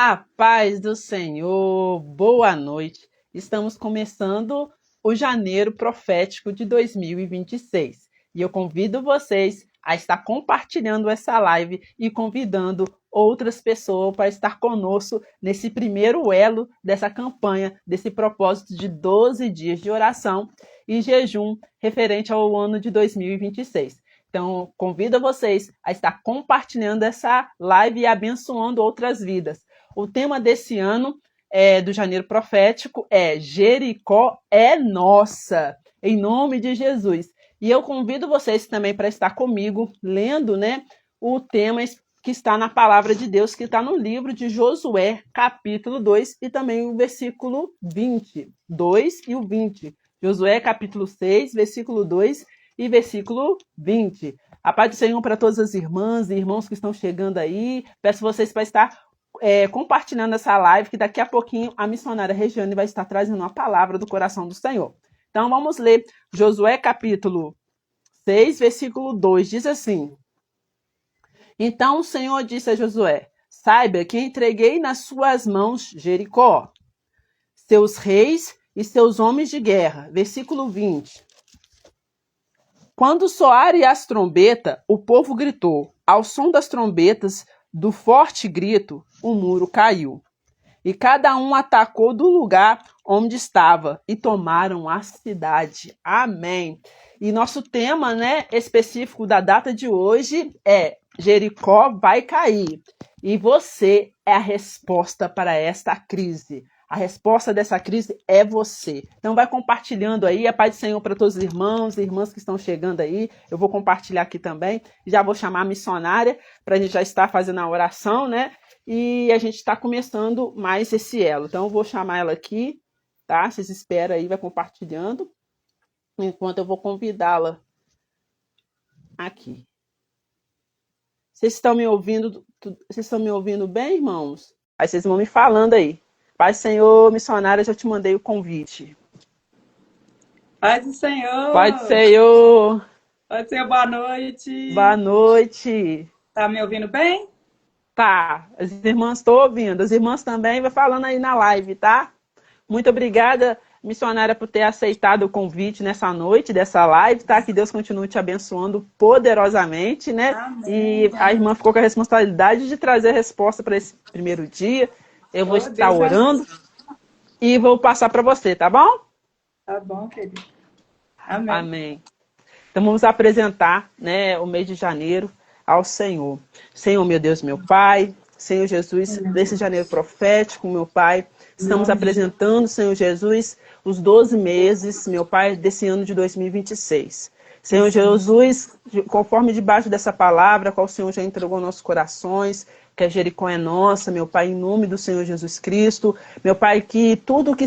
A paz do Senhor, boa noite. Estamos começando o janeiro profético de 2026. E eu convido vocês a estar compartilhando essa live e convidando outras pessoas para estar conosco nesse primeiro elo dessa campanha, desse propósito de 12 dias de oração e jejum referente ao ano de 2026. Então, convido vocês a estar compartilhando essa live e abençoando outras vidas. O tema desse ano do Janeiro Profético é Jericó é nossa, em nome de Jesus. E eu convido vocês também para estar comigo, lendo, o tema que está na palavra de Deus, que está no livro de Josué, capítulo 2, e também o versículo 20, 2 e o 20. Josué, capítulo 6, versículo 2 e versículo 20. A paz do Senhor para todas as irmãs e irmãos que estão chegando aí. Peço vocês para estar compartilhando essa live, que daqui a pouquinho a missionária Regiane vai estar trazendo uma palavra do coração do Senhor. Então vamos ler Josué capítulo 6, versículo 2, diz assim: Então o Senhor disse a Josué: Saiba que entreguei nas suas mãos Jericó, seus reis e seus homens de guerra. Versículo 20. Quando soaram as trombetas, o povo gritou. Ao som das trombetas, do forte grito, o muro caiu. E cada um atacou do lugar onde estava e tomaram a cidade. Amém. E nosso tema, específico da data de hoje é Jericó vai cair. E você é a resposta para esta crise. A resposta dessa crise é você. Então vai compartilhando aí, a paz do Senhor para todos os irmãos e irmãs que estão chegando aí. Eu vou compartilhar aqui também. Já vou chamar a missionária para a gente já estar fazendo a oração, E a gente está começando mais esse elo. Então eu vou chamar ela aqui, tá? Vocês esperam aí, vai compartilhando. Enquanto eu vou convidá-la aqui. Vocês estão me ouvindo? Vocês estão me ouvindo bem, irmãos? Aí vocês vão me falando aí. Pai, Senhor, missionária, já te mandei o convite. Paz do Senhor. Pai do Senhor. Pai do Senhor, boa noite. Boa noite. Tá me ouvindo bem? Tá, as irmãs estão ouvindo. As irmãs também vai falando aí na live, tá? Muito obrigada, missionária, por ter aceitado o convite nessa noite, dessa live, tá? Que Deus continue te abençoando poderosamente, Amém. E a irmã ficou com a responsabilidade de trazer a resposta para esse primeiro dia. Eu vou estar orando e vou passar para você, tá bom? Tá bom, querido. Amém. Amém. Então vamos apresentar, o mês de janeiro ao Senhor. Senhor, meu Deus, meu Pai, Senhor Jesus, desse janeiro profético, meu Pai, estamos apresentando, Senhor Jesus, os 12 meses, meu Pai, desse ano de 2026. Senhor Jesus, conforme debaixo dessa palavra, qual o Senhor já entregou nossos corações, que a Jericó é nossa, meu Pai, em nome do Senhor Jesus Cristo. Meu Pai, que tudo que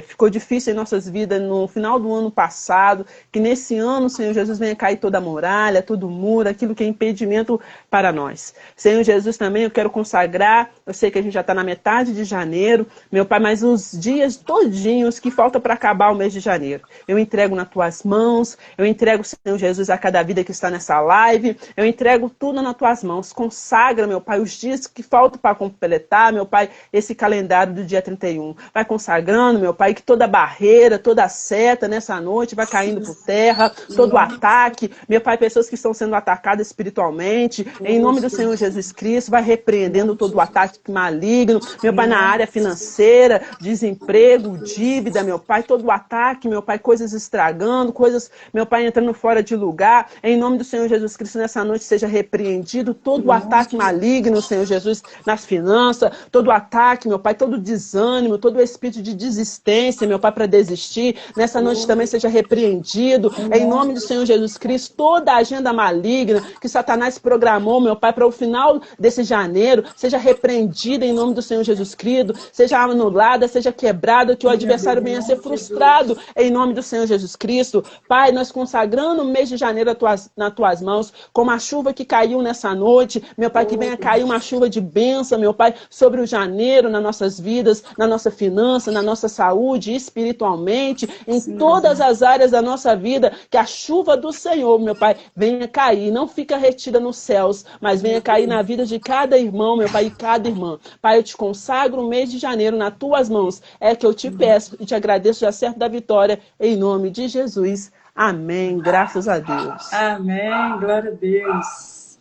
ficou difícil em nossas vidas no final do ano passado, que nesse ano, Senhor Jesus, venha cair toda a muralha, todo o muro, aquilo que é impedimento para nós. Senhor Jesus, também eu quero consagrar, eu sei que a gente já está na metade de janeiro, meu Pai, mas os dias todinhos que faltam para acabar o mês de janeiro, eu entrego nas tuas mãos, eu entrego, Senhor Jesus, a cada vida que está nessa live, eu entrego tudo nas tuas mãos. Consagra, meu Pai, os dias que faltam para completar, meu Pai, esse calendário do dia 31. Vai consagrando, meu Pai, que toda barreira, toda seta nessa noite vai caindo por terra, todo ataque, meu Pai, pessoas que estão sendo atacadas espiritualmente, em nome do Senhor Jesus Cristo, vai repreendendo todo o ataque maligno, meu Pai, na área financeira, desemprego, dívida, meu Pai, todo o ataque, meu Pai, coisas estragando, coisas, meu Pai, entrando fora de lugar, em nome do Senhor Jesus Cristo, nessa noite seja repreendido todo o ataque maligno, Senhor Jesus, nas finanças, todo o ataque, meu Pai, todo o desânimo, todo o espírito de desistência, meu Pai, para desistir, nessa noite também seja repreendido, em nome do Senhor Jesus Cristo, toda a agenda maligna que Satanás programou, meu Pai, para o final desse janeiro, seja repreendida em nome do Senhor Jesus Cristo, seja anulada, seja quebrada, que o adversário venha a ser frustrado em nome do Senhor Jesus Cristo. Pai, nós consagrando o mês de janeiro nas tuas mãos, como a chuva que caiu nessa noite, Meu Pai, que venha cair uma chuva de bênção, meu Pai, sobre o janeiro, nas nossas vidas, na nossa finança, na nossa saúde, espiritualmente, em Sim, todas as áreas da nossa vida, que a chuva do Senhor, meu Pai, venha cair, não fica retida nos céus, mas venha cair na vida de cada irmão, meu Pai, e cada irmã. Pai, eu te consagro o mês de janeiro nas tuas mãos. É que eu te peço e te agradeço já certo da vitória, em nome de Jesus. Amém. Graças a Deus. amém, glória a Deus.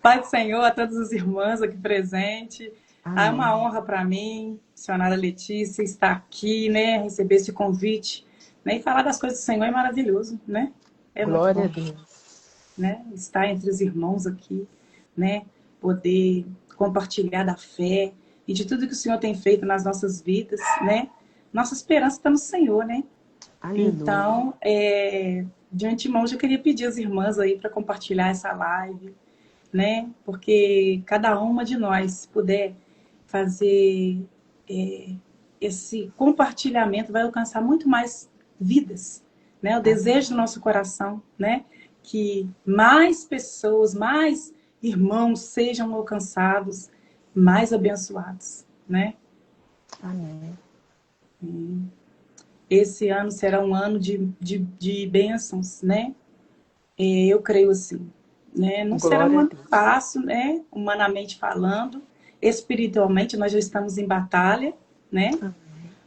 Pai do Senhor, a todos os irmãos aqui presentes. É uma Amém. honra para mim, missionária Letícia, estar aqui, né? Receber esse convite, né? E falar das coisas do Senhor é maravilhoso, né? É muito Glória a bom, Deus. né? Estar entre os irmãos aqui, né? Poder compartilhar da fé e de tudo que o Senhor tem feito nas nossas vidas, né? Nossa esperança está no Senhor, né? Aleluia. Então, de antemão, já queria pedir às irmãs aí para compartilhar essa live, né? Porque cada uma de nós, se puder fazer esse compartilhamento, vai alcançar muito mais vidas, né? O desejo do nosso coração, né? Que mais pessoas, mais irmãos sejam alcançados, mais abençoados, né? Amém. Esse ano será um ano de bênçãos, né? Eu creio assim, né? Não será um Glória a ano Deus. fácil, né? Humanamente falando, espiritualmente nós já estamos em batalha, né?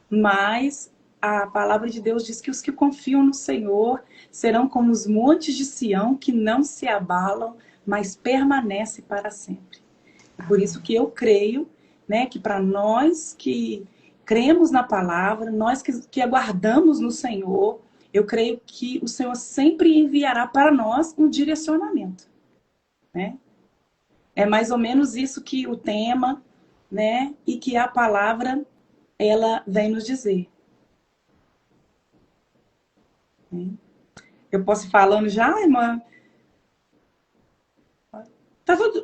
Mas a palavra de Deus diz que os que confiam no Senhor serão como os montes de Sião que não se abalam, mas permanecem para sempre. E por isso que eu creio, né, que para nós que cremos na palavra, nós que aguardamos no Senhor, eu creio que o Senhor sempre enviará para nós um direcionamento, né? É mais ou menos isso que o tema, né, e que a palavra ela vem nos dizer. Eu posso ir falando já, irmã?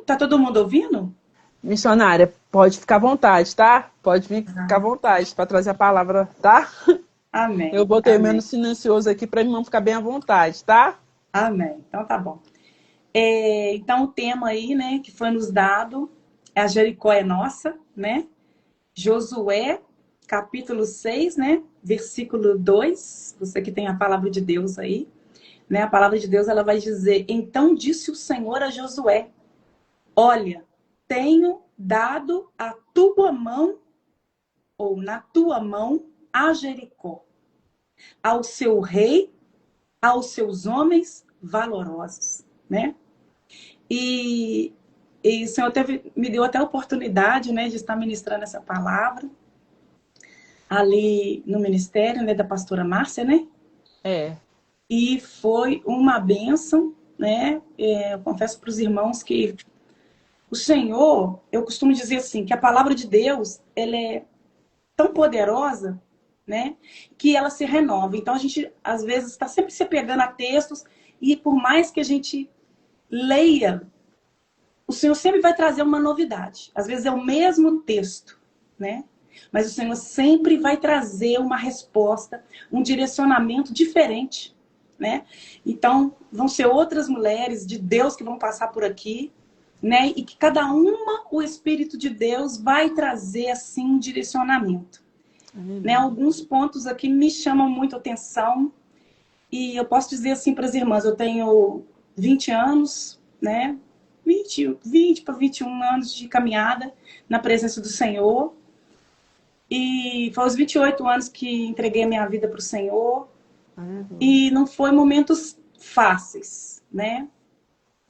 Tá todo mundo ouvindo? Missionária, pode ficar à vontade, tá? Pode ficar à vontade para trazer a palavra, tá? Eu Amém, botei o amém, menos silencioso aqui para a irmã ficar bem à vontade, tá? amém. Então tá bom. Então o tema aí, né, que foi nos dado, é a Jericó é nossa, né? Josué, capítulo 6, né? Versículo 2. Você que tem a palavra de Deus aí, né? A palavra de Deus ela vai dizer: Então disse o Senhor a Josué: Olha, tenho dado a tua mão, ou na tua mão, a Jericó, ao seu rei, aos seus homens valorosos, né? E, e o Senhor me deu até a oportunidade, né, de estar ministrando essa palavra ali no ministério, né, da pastora Márcia, né? É. E foi uma bênção, né? Eu confesso para os irmãos que o Senhor, eu costumo dizer assim, que a palavra de Deus, ela é tão poderosa, né, que ela se renova. Então a gente, às vezes, está sempre se apegando a textos e por mais que a gente leia, o Senhor sempre vai trazer uma novidade. Às vezes é o mesmo texto, né? Mas o Senhor sempre vai trazer uma resposta, um direcionamento diferente, né? Então, vão ser outras mulheres de Deus que vão passar por aqui, né? E que cada uma, o Espírito de Deus vai trazer, assim, um direcionamento. Né? Alguns pontos aqui me chamam muito a atenção e eu posso dizer assim para as irmãs, eu tenho 20 anos, né? 20 para 21 anos de caminhada na presença do Senhor. E foi aos 28 anos que entreguei a minha vida para o Senhor. E não foi momentos fáceis, né?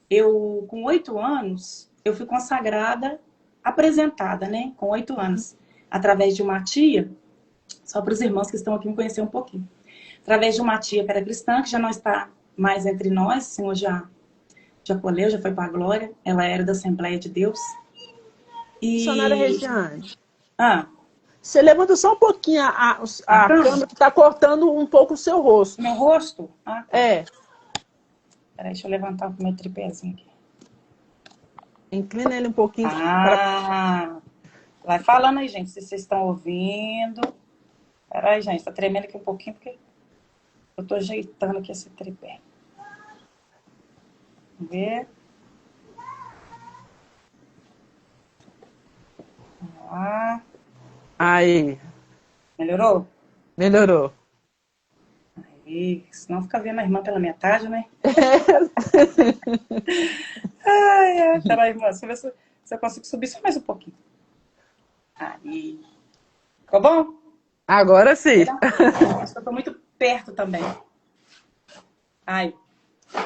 Eu, com 8 anos, eu fui consagrada, apresentada, né? Com 8 anos, através de uma tia, só para os irmãos que estão aqui me conhecer um pouquinho. Através de uma tia que era cristã, que já não está mais entre nós, o Senhor já colheu, já foi para a glória. Ela era da Assembleia de Deus. Missionária E... Regiane, Ah, você levanta só um pouquinho a a câmera? câmera que está cortando um pouco o seu rosto. Meu rosto? Ah, tá. É, Peraí, deixa eu levantar o meu tripézinho aqui. inclina ele um pouquinho para... Ah, vai falando aí, gente, se vocês estão ouvindo. Peraí, gente, tá tremendo aqui um pouquinho, porque eu tô ajeitando aqui esse tripé. Vamos ver. Ah, Aí, melhorou? melhorou. Aí, senão fica vendo a irmã pela metade, né? Ai, ai, peraí, irmã, deixa eu ver se eu consigo subir só mais um pouquinho. Aí, ficou bom? Agora sim. Será? Acho que eu tô muito perto também. Aí,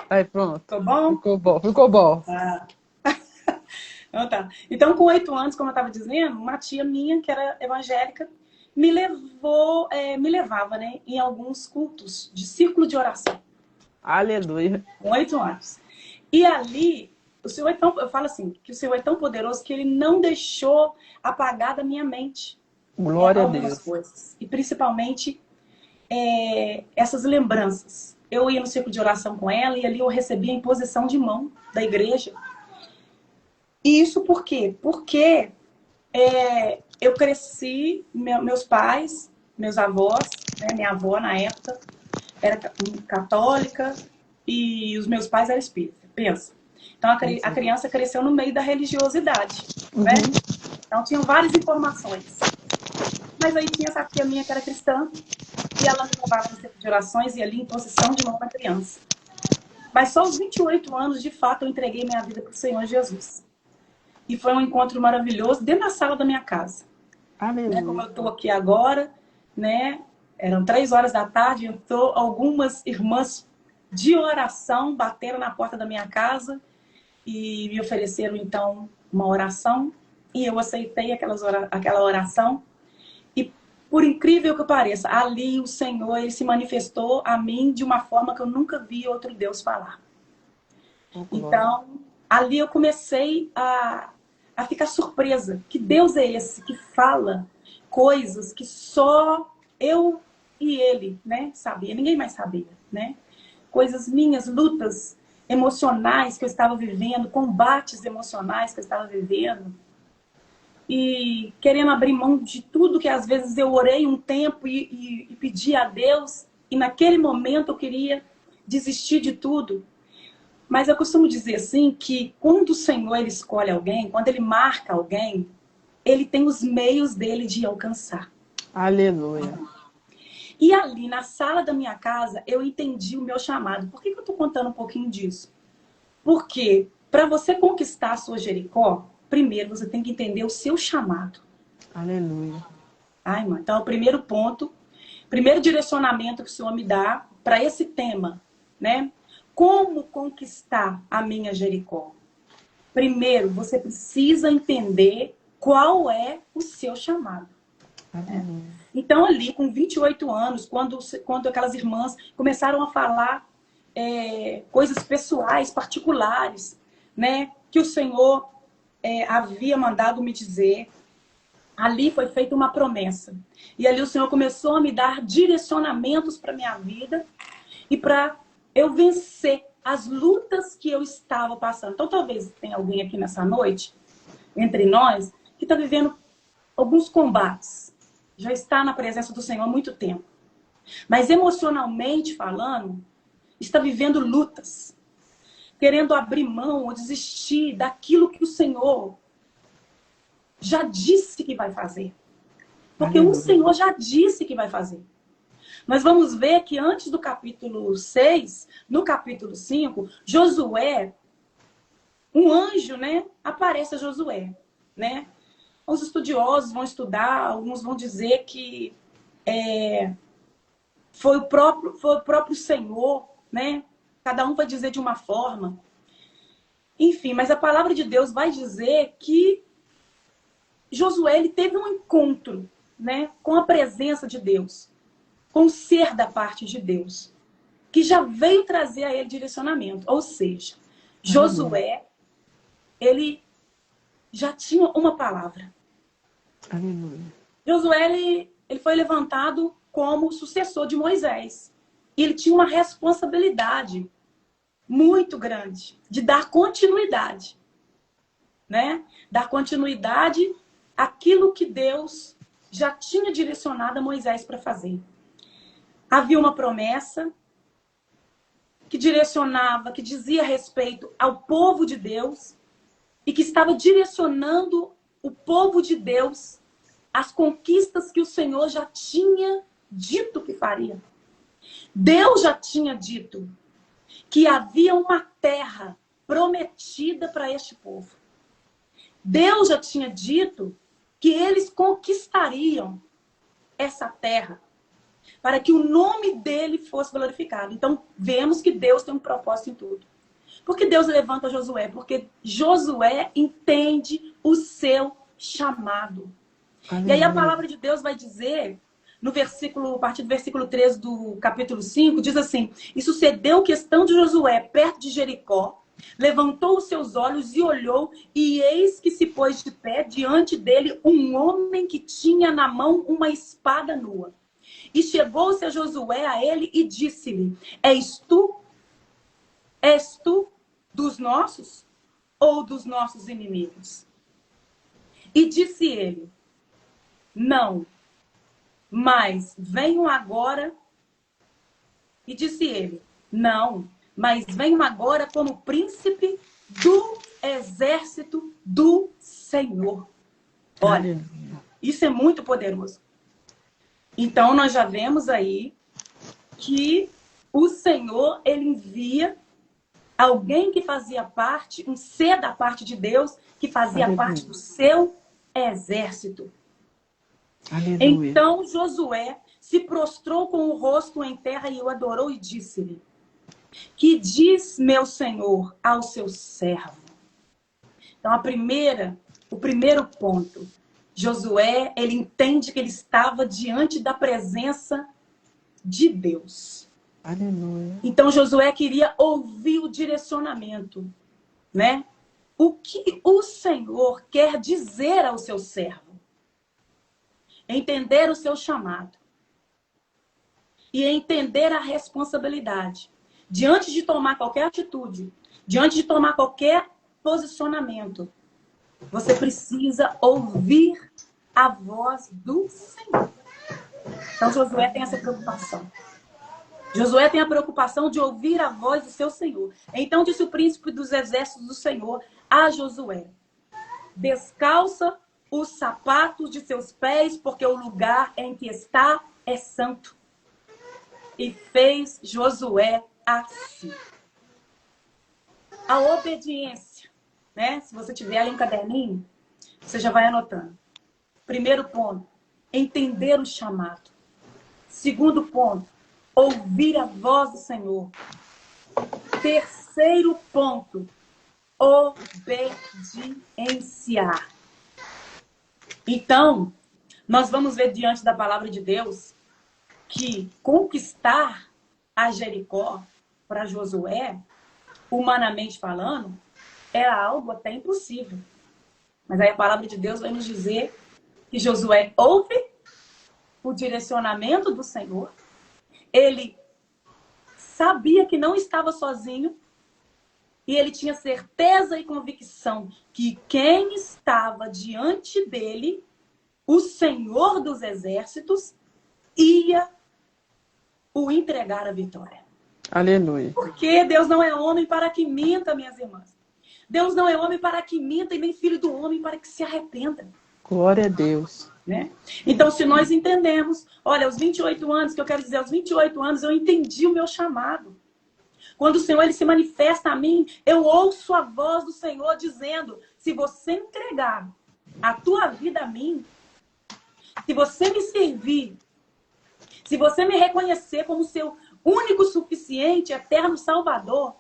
Aí, pronto. ficou bom? Ficou bom, ficou bom. Ah, então tá. Então, com 8 anos, como eu estava dizendo, uma tia minha, que era evangélica, me levou, me levava, né, em alguns cultos de círculo de oração, Aleluia. com 8 anos. E ali, o Senhor é tão, eu falo assim, que o Senhor é tão poderoso que Ele não deixou apagar da minha mente Glória a algumas Deus. coisas. E principalmente essas lembranças. Eu ia no círculo de oração com ela e ali eu recebia a imposição de mão da igreja. E isso por quê? Porque eu cresci, meus pais, meus avós, né, minha avó na época era católica e os meus pais eram espíritas. Pensa. Então a criança cresceu no meio da religiosidade, né? Então tinham várias informações. Mas aí tinha essa tia minha que era cristã e ela me levava no centro de orações e ali em posição de mão da criança. Mas só aos 28 anos, de fato, eu entreguei minha vida para o Senhor Jesus. E foi um encontro maravilhoso dentro da sala da minha casa. Né? Como Aleluia. eu estou aqui agora, né? Eram 3 horas da tarde, entrou algumas irmãs de oração, bateram na porta da minha casa e me ofereceram, então, uma oração. E eu aceitei aquela oração. E, por incrível que pareça, ali o Senhor ele se manifestou a mim de uma forma que eu nunca vi outro Deus falar. Oh, glória. Então, ali eu comecei a ficar surpresa. Que Deus é esse que fala coisas que só eu e ele, né, sabia. Ninguém mais sabia, né? Coisas minhas, lutas emocionais que eu estava vivendo, combates emocionais que eu estava vivendo. E querendo abrir mão de tudo que às vezes eu orei um tempo e pedi a Deus. E naquele momento eu queria desistir de tudo. Mas eu costumo dizer assim que quando o Senhor ele escolhe alguém, quando ele marca alguém, ele tem os meios dele de alcançar. Aleluia. E ali na sala da minha casa eu entendi o meu chamado. Por que eu estou contando um pouquinho disso? Porque para você conquistar a sua Jericó, primeiro você tem que entender o seu chamado. Aleluia. Ai, mãe. Então, o primeiro ponto, primeiro direcionamento que o Senhor me dá para esse tema, né? Como conquistar a minha Jericó? Primeiro, você precisa entender qual é o seu chamado. Né? Então, ali, com 28 anos, quando aquelas irmãs começaram a falar coisas pessoais, particulares, né? Que o Senhor havia mandado me dizer, ali foi feita uma promessa. E ali o Senhor começou a me dar direcionamentos para a minha vida e para eu vencer as lutas que eu estava passando. Então, talvez tenha alguém aqui nessa noite, entre nós, que está vivendo alguns combates. Já está na presença do Senhor há muito tempo. Mas emocionalmente falando, está vivendo lutas. Querendo abrir mão ou desistir daquilo que o Senhor já disse que vai fazer. Porque o Senhor já disse que vai fazer. Nós vamos ver que antes do capítulo 6, no capítulo 5, Josué, um anjo, né, aparece a Josué, né? Os estudiosos vão estudar, alguns vão dizer que foi o próprio Senhor, né? Cada um vai dizer de uma forma. Enfim, mas a palavra de Deus vai dizer que Josué ele teve um encontro, né, com a presença de Deus, com o ser da parte de Deus, que já veio trazer a ele direcionamento. Ou seja, Josué, ele já tinha uma palavra. Aleluia. Josué, ele foi levantado como sucessor de Moisés. E ele tinha uma responsabilidade muito grande de dar continuidade, né? Dar continuidade àquilo que Deus já tinha direcionado a Moisés para fazer. Havia uma promessa que direcionava, que dizia respeito ao povo de Deus e que estava direcionando o povo de Deus as conquistas que o Senhor já tinha dito que faria. Deus já tinha dito que havia uma terra prometida para este povo. Deus já tinha dito que eles conquistariam essa terra para que o nome dele fosse glorificado. Então, vemos que Deus tem um propósito em tudo. Por que Deus levanta Josué? Porque Josué entende o seu chamado. E aí a palavra de Deus vai dizer, a partir do versículo 13 do capítulo 5, diz assim: E sucedeu que, estando Josué perto de Jericó, levantou os seus olhos e olhou, e eis que se pôs de pé diante dele um homem que tinha na mão uma espada nua. E chegou-se a Josué a ele e disse-lhe: És tu dos nossos ou dos nossos inimigos? E disse ele: Não, mas venho agora. E disse ele: Não, mas venho agora como príncipe do exército do Senhor. Olha, isso é muito poderoso. Então, nós já vemos aí que o Senhor, ele envia alguém que fazia parte, um ser da parte de Deus, que fazia parte do seu exército. Aleluia. Então, Josué se prostrou com o rosto em terra e o adorou e disse-lhe: Que diz meu senhor ao seu servo? Então, o primeiro ponto, Josué, ele entende que ele estava diante da presença de Deus. Aleluia. Então, Josué queria ouvir o direcionamento, né? O que o Senhor quer dizer ao seu servo? Entender o seu chamado. E entender a responsabilidade. Diante de tomar qualquer atitude, diante de tomar qualquer posicionamento, você precisa ouvir a voz do Senhor. Então, Josué tem essa preocupação. Josué tem a preocupação de ouvir a voz do seu Senhor. Então disse o príncipe dos exércitos do Senhor a Josué: Descalça os sapatos de seus pés, porque o lugar em que está é santo. E fez Josué assim. A obediência, né? Se você tiver ali um caderninho, você já vai anotando. Primeiro ponto, entender o chamado. Segundo ponto, ouvir a voz do Senhor. Terceiro ponto, obediência. Então, nós vamos ver diante da palavra de Deus que conquistar a Jericó para Josué, humanamente falando, era algo até impossível. Mas aí a palavra de Deus vai nos dizer que Josué ouve o direcionamento do Senhor. Ele sabia que não estava sozinho e ele tinha certeza e convicção que quem estava diante dele, o Senhor dos exércitos, ia o entregar a vitória. Aleluia. Porque Deus não é homem para que minta, minhas irmãs. Deus não é homem para que minta e nem filho do homem para que se arrependa. Glória a Deus. Né? Então, se nós entendemos, olha, aos 28 anos, que eu quero dizer, aos 28 anos, eu entendi o meu chamado. Quando o Senhor ele se manifesta a mim, eu ouço a voz do Senhor dizendo: se você entregar a tua vida a mim, se você me servir, se você me reconhecer como seu único, suficiente, eterno Salvador,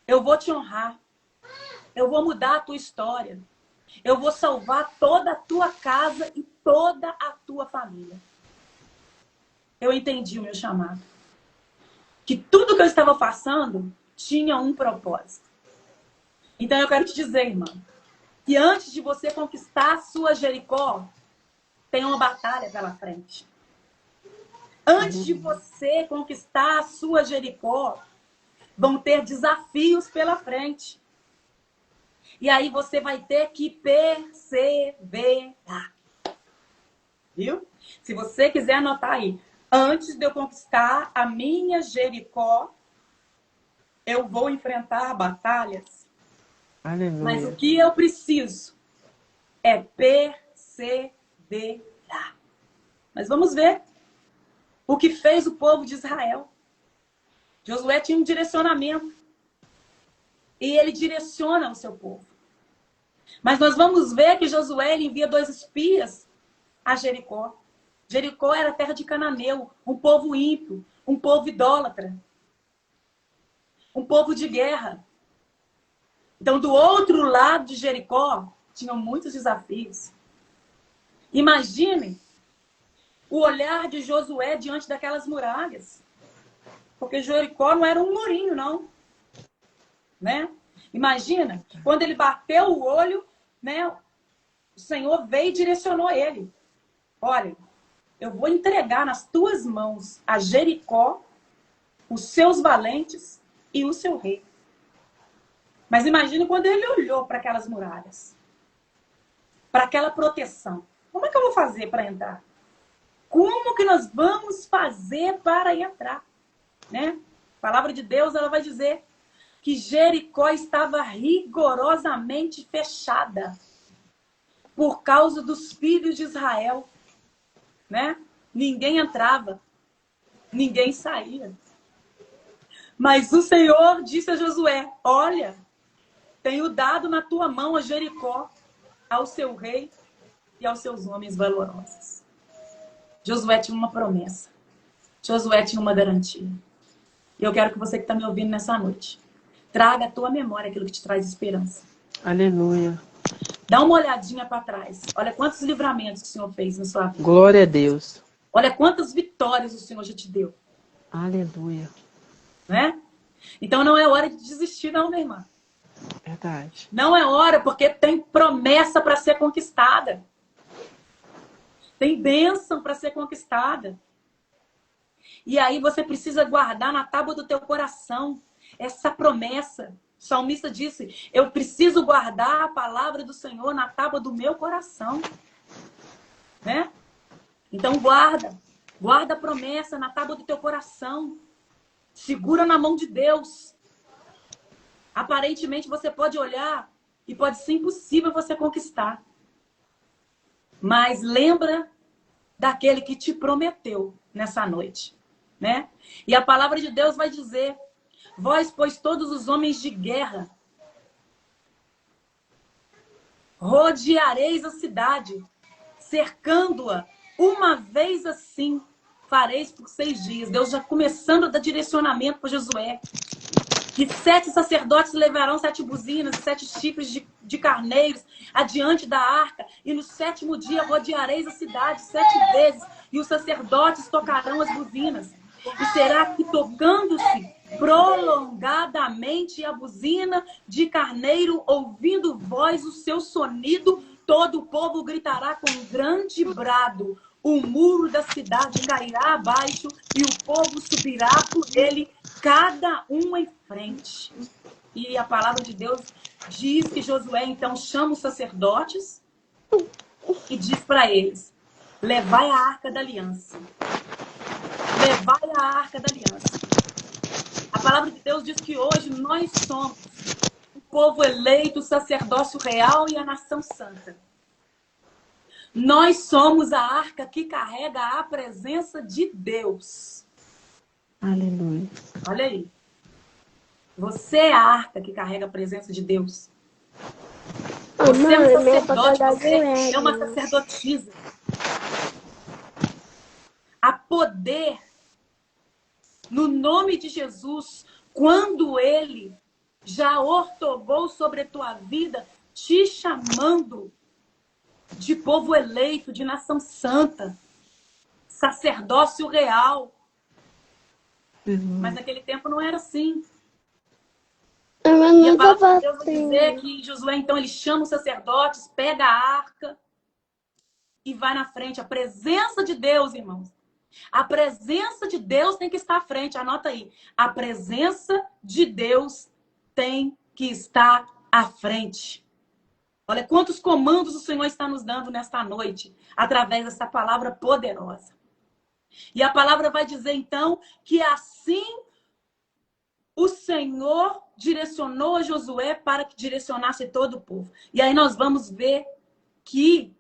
eu vou te honrar. Eu vou mudar a tua história. Eu vou salvar toda a tua casa e toda a tua família. Eu entendi o meu chamado. Que tudo que eu estava passando tinha um propósito. Então eu quero te dizer, irmã, que antes de você conquistar a sua Jericó, tem uma batalha pela frente. Antes de você conquistar a sua Jericó, vão ter desafios pela frente. E aí você vai ter que perseverar. Viu? Se você quiser anotar aí. Antes de eu conquistar a minha Jericó, eu vou enfrentar batalhas. Aleluia. Mas o que eu preciso? é perseverar. Mas vamos ver o que fez o povo de Israel. Josué tinha um direcionamento. E ele direciona o seu povo. Mas nós vamos ver que Josué ele envia 2 espias a Jericó. Jericó era terra de cananeu, um povo ímpio, um povo idólatra, um povo de guerra. Então, do outro lado de Jericó, tinham muitos desafios. Imaginem o olhar de Josué diante daquelas muralhas. Porque Jericó não era um murinho, não. Né? Imagina, quando ele bateu o olho, né, o Senhor veio e direcionou ele. Olha, eu vou entregar nas tuas mãos a Jericó, os seus valentes e o seu rei. Mas imagine quando ele olhou para aquelas muralhas, para aquela proteção. Como é que eu vou fazer para entrar? Como que nós vamos fazer para entrar? Né? A palavra de Deus ela vai dizer que Jericó estava rigorosamente fechada por causa dos filhos de Israel. Né? Ninguém entrava, ninguém saía. Mas o Senhor disse a Josué, olha, tenho dado na tua mão a Jericó, ao seu rei e aos seus homens valorosos. Josué tinha uma promessa. Josué tinha uma garantia. E eu quero que você que está me ouvindo nessa noite, traga à tua memória aquilo que te traz esperança. Aleluia. Dá uma olhadinha para trás. Olha quantos livramentos que o Senhor fez na sua vida. Glória a Deus. Olha quantas vitórias o Senhor já te deu. Aleluia. Né? Então não é hora de desistir não, minha irmã. Verdade. Não é hora, porque tem promessa para ser conquistada. Tem bênção para ser conquistada. E aí você precisa guardar na tábua do teu coração essa promessa. O salmista disse, eu preciso guardar a palavra do Senhor na tábua do meu coração. Né? Então guarda. Guarda a promessa na tábua do teu coração. Segura na mão de Deus. Aparentemente você pode olhar e pode ser impossível você conquistar. Mas lembra daquele que te prometeu nessa noite. Né? E a palavra de Deus vai dizer, vós, pois, todos os homens de guerra, rodeareis a cidade, cercando-a, uma vez assim, fareis por 6 dias. Deus já começando a dar direcionamento para Josué. E 7 sacerdotes levarão 7 buzinas e 7 chifres de carneiros adiante da arca. E no 7º dia rodeareis a cidade 7 vezes. E os sacerdotes tocarão as buzinas. E será que tocando-se prolongadamente a buzina de carneiro, ouvindo voz o seu sonido, todo o povo gritará com um grande brado. O muro da cidade cairá abaixo e o povo subirá por ele, cada um em frente. E a palavra de Deus diz que Josué então chama os sacerdotes e diz para eles, levai a arca da aliança. Levai a arca da aliança. A palavra de Deus diz que hoje nós somos o povo eleito, o sacerdócio real e a nação santa. Nós somos a arca que carrega a presença de Deus. Aleluia. Olha aí. Você é a arca que carrega a presença de Deus. Você é um sacerdote, você é uma sacerdotisa. Há poder no nome de Jesus, quando Ele já ortogou sobre a tua vida, te chamando de povo eleito, de nação santa, sacerdócio real. Mas naquele tempo não era assim. E a palavra de Deus vai dizer que Josué, então, ele chama os sacerdotes, pega a arca e vai na frente. A presença de Deus, irmãos. A presença de Deus tem que estar à frente. Anota aí. A presença de Deus tem que estar à frente. Olha quantos comandos o Senhor está nos dando nesta noite, através dessa palavra poderosa. E a palavra vai dizer, então, que assim o Senhor direcionou a Josué para que direcionasse todo o povo. E aí nós vamos ver que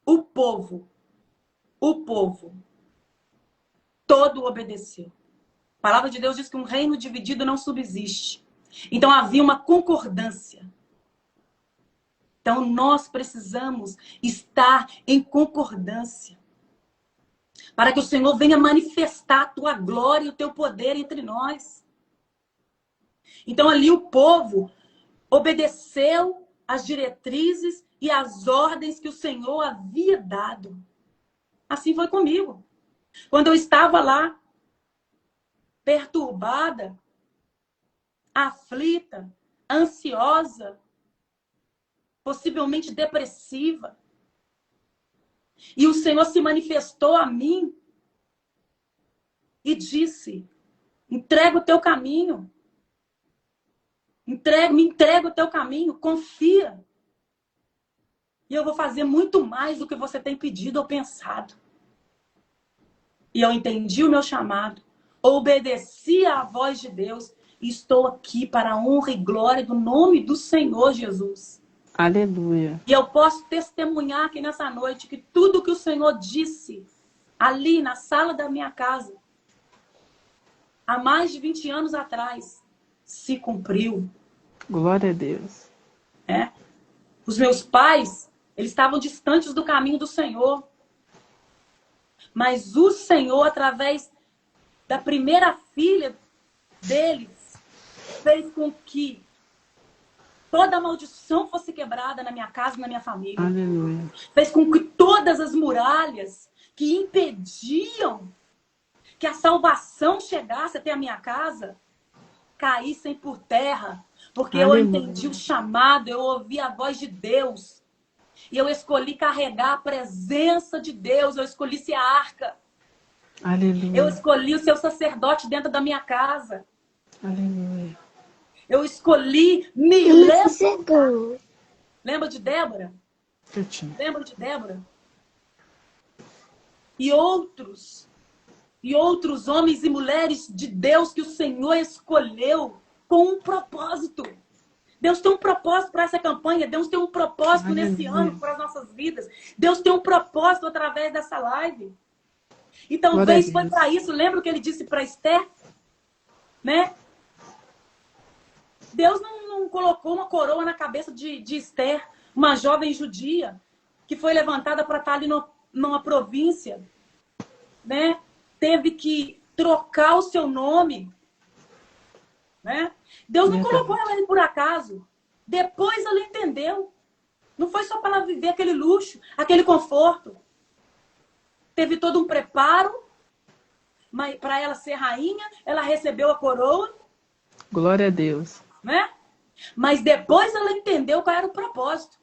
o povo todo obedeceu. A palavra de Deus diz que um reino dividido não subsiste. Então havia uma concordância. Então nós precisamos estar em concordância para que o Senhor venha manifestar a tua glória e o teu poder entre nós. Então ali o povo obedeceu às diretrizes e às ordens que o Senhor havia dado. Assim foi comigo. Quando eu estava lá, perturbada, aflita, ansiosa, possivelmente depressiva, e o Senhor se manifestou a mim e disse: entrega o teu caminho. Me entrega o teu caminho, confia. E eu vou fazer muito mais do que você tem pedido ou pensado. E eu entendi o meu chamado, obedeci à voz de Deus e estou aqui para a honra e glória do nome do Senhor Jesus. Aleluia. E eu posso testemunhar aqui nessa noite que tudo que o Senhor disse ali na sala da minha casa, há mais de 20 anos atrás, se cumpriu. Glória a Deus. Os meus pais, eles estavam distantes do caminho do Senhor. Mas o Senhor, através da primeira filha deles, fez com que toda a maldição fosse quebrada na minha casa e na minha família. Aleluia. Fez com que todas as muralhas que impediam que a salvação chegasse até a minha casa caíssem por terra. Porque eu entendi o chamado, eu ouvi a voz de Deus. E eu escolhi carregar a presença de Deus. Eu escolhi ser a arca. Aleluia. Eu escolhi o seu sacerdote dentro da minha casa. Aleluia. Eu escolhi me levantar. Lembra de Débora? Lembra de Débora? E outros homens e mulheres de Deus que o Senhor escolheu com um propósito. Deus tem um propósito para essa campanha. Deus tem um propósito nesse ano para as nossas vidas. Deus tem um propósito através dessa live. E talvez foi para isso. Lembra o que ele disse para Esther? Né? Deus não colocou uma coroa na cabeça de Esther, uma jovem judia, que foi levantada para estar ali numa província. Né? Teve que trocar o seu nome. Né? Deus não colocou ela ali por acaso. Depois ela entendeu. Não foi só para ela viver aquele luxo, aquele conforto. Teve todo um preparo para ela ser rainha. Ela recebeu a coroa. Glória a Deus. Né? Mas depois ela entendeu qual era o propósito.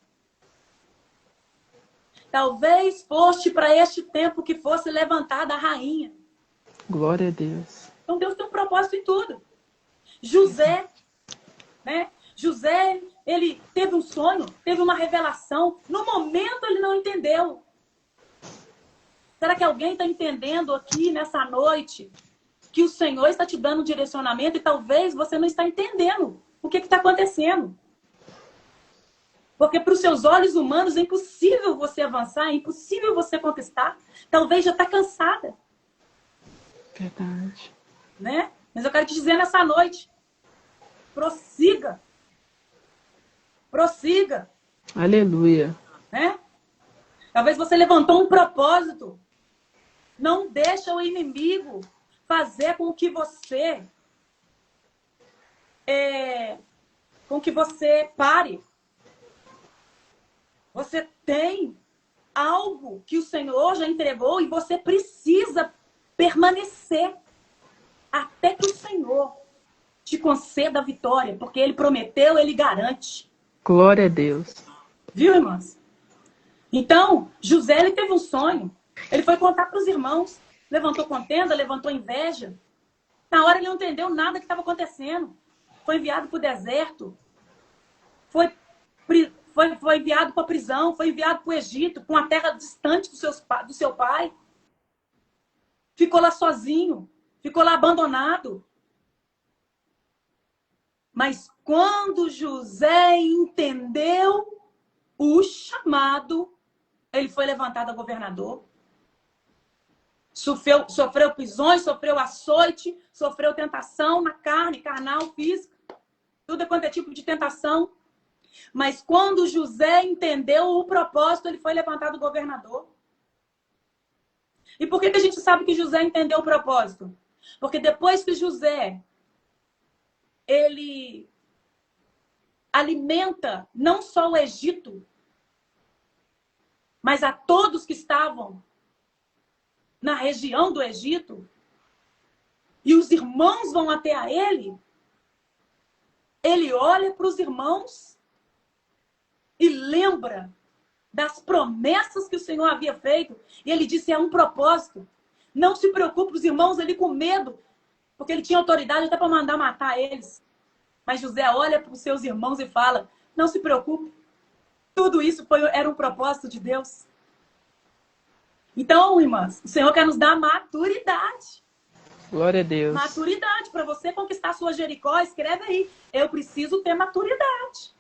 Talvez fosse para este tempo que fosse levantada a rainha. Glória a Deus. Então Deus tem um propósito em tudo. José, né? José, ele teve um sonho, teve uma revelação. No momento ele não entendeu. Será que alguém está entendendo aqui nessa noite que o Senhor está te dando um direcionamento e talvez você não está entendendo o que está acontecendo? Porque para os seus olhos humanos é impossível você avançar, é impossível você conquistar. Talvez já está cansada. Verdade. Né? Mas eu quero te dizer nessa noite, prossiga. Prossiga. Aleluia. Né? Talvez você levantou um propósito. Não deixa o inimigo fazer com que você pare. Você tem algo que o Senhor já entregou e você precisa permanecer até que o Senhor te conceda a vitória, porque Ele prometeu, Ele garante. Glória a Deus. Viu, irmãs? Então, José, ele teve um sonho. Ele foi contar para os irmãos. Levantou contenda, levantou inveja. Na hora ele não entendeu nada que estava acontecendo. Foi enviado para o deserto. Foi enviado para a prisão. Foi enviado para o Egito, para uma terra distante do seu pai. Ficou lá sozinho. Ficou lá abandonado. Mas quando José entendeu o chamado, ele foi levantado a governador. Sofreu prisões, sofreu açoite, sofreu tentação na carne, carnal, física. Tudo quanto é tipo de tentação. Mas quando José entendeu o propósito, ele foi levantado governador. E por que a gente sabe que José entendeu o propósito? Porque depois que José, ele alimenta não só o Egito, mas a todos que estavam na região do Egito, e os irmãos vão até a ele, ele olha para os irmãos e lembra das promessas que o Senhor havia feito. E ele disse, é um propósito. Não se preocupe, os irmãos ali com medo, porque ele tinha autoridade até para mandar matar eles. Mas José olha para os seus irmãos e fala, não se preocupe, tudo isso era um propósito de Deus. Então, irmãs, o Senhor quer nos dar maturidade. Glória a Deus. Maturidade. Para você conquistar a sua Jericó, escreve aí. Eu preciso ter maturidade.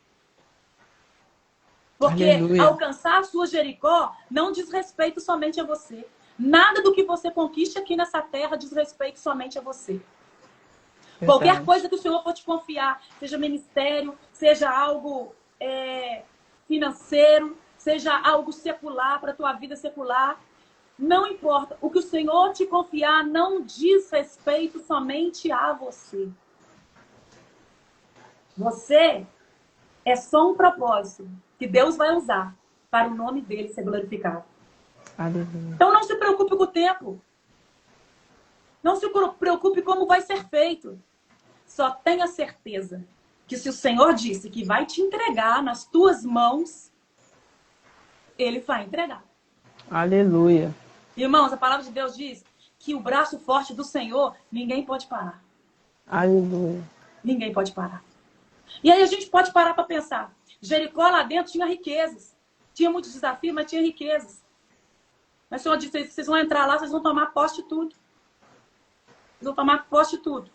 Porque Aleluia. alcançar a sua Jericó não diz respeito somente a você. Nada do que você conquiste aqui nessa terra diz respeito somente a você. Verdade. Qualquer coisa que o Senhor for te confiar, seja ministério, seja algo financeiro, seja algo secular, para a tua vida secular, não importa. O que o Senhor te confiar não diz respeito somente a você. Você é só um propósito que Deus vai usar para o nome dele ser glorificado. Aleluia. Então não se preocupe com o tempo. Não se preocupe como vai ser feito. Só tenha certeza que se o Senhor disse que vai te entregar nas tuas mãos, ele vai entregar. Aleluia. Irmãos, a palavra de Deus diz que o braço forte do Senhor, ninguém pode parar. Aleluia. Ninguém pode parar. E aí a gente pode parar para pensar. Jericó lá dentro tinha riquezas. Tinha muitos desafios, mas tinha riquezas. Mas o Senhor disse, vocês vão entrar lá, vocês vão tomar posse de tudo. Vocês vão tomar posse de tudo.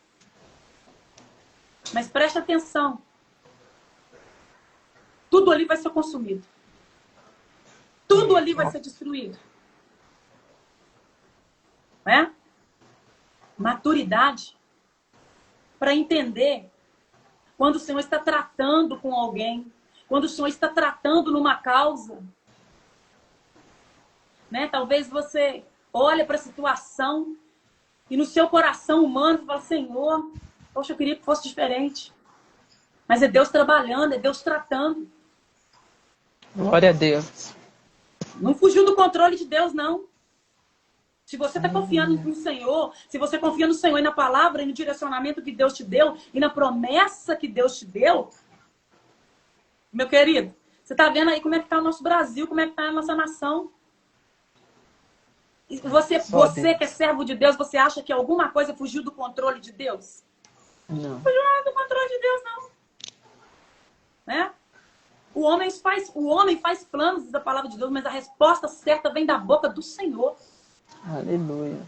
Mas preste atenção. Tudo ali vai ser consumido. Tudo ali vai ser destruído. Não é? Maturidade para entender quando o Senhor está tratando com alguém, quando o Senhor está tratando numa causa. Né? Talvez você olhe para a situação e no seu coração humano fala, Senhor, poxa, eu queria que fosse diferente. Mas é Deus trabalhando, é Deus tratando. Glória a Deus. Não fugiu do controle de Deus, não. Se você está confiando no Senhor, se você confia no Senhor e na palavra e no direcionamento que Deus te deu e na promessa que Deus te deu, meu querido, você está vendo aí como é que está o nosso Brasil, como é que está a nossa nação. Você que é servo de Deus, você acha que alguma coisa fugiu do controle de Deus? Não. Fugiu do controle de Deus, não. Né? O homem faz planos da palavra de Deus, mas a resposta certa vem da boca do Senhor. Aleluia.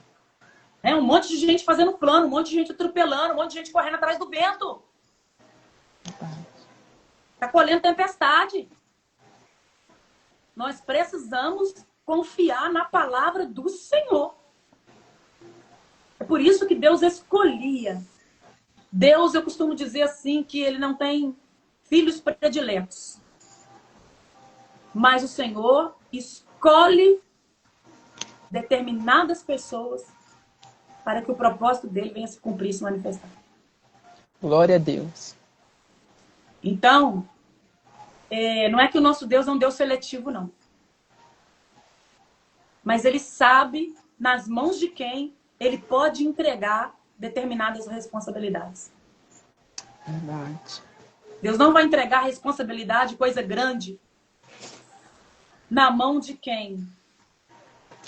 Um monte de gente fazendo plano, um monte de gente atropelando, um monte de gente correndo atrás do vento. Está colhendo tempestade. Nós precisamos confiar na palavra do Senhor. É por isso que Deus escolhia. Deus, eu costumo dizer assim, que ele não tem filhos prediletos. Mas o Senhor escolhe determinadas pessoas para que o propósito dele venha se cumprir e se manifestar. Glória a Deus. Então, não é que o nosso Deus é um Deus seletivo, não. Mas ele sabe nas mãos de quem ele pode entregar determinadas responsabilidades. Verdade. Deus não vai entregar responsabilidade, coisa grande, na mão de quem?